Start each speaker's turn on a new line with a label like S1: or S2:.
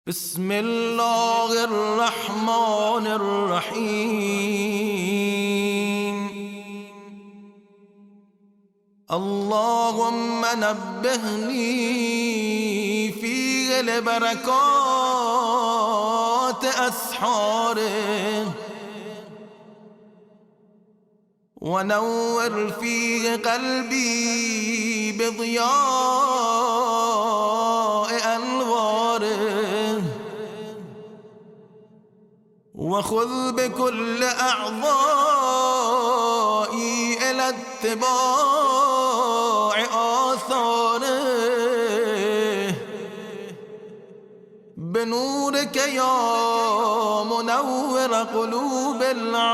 S1: بسم الله الرحمن الرحيم. اللهم نبهني في لبركات أسحاره، ونور فيه قلبي بضياء أنواره، وخذ بكل أعضائي إلى اتباع آثاره، بنورك يا منور قلوب العارفين.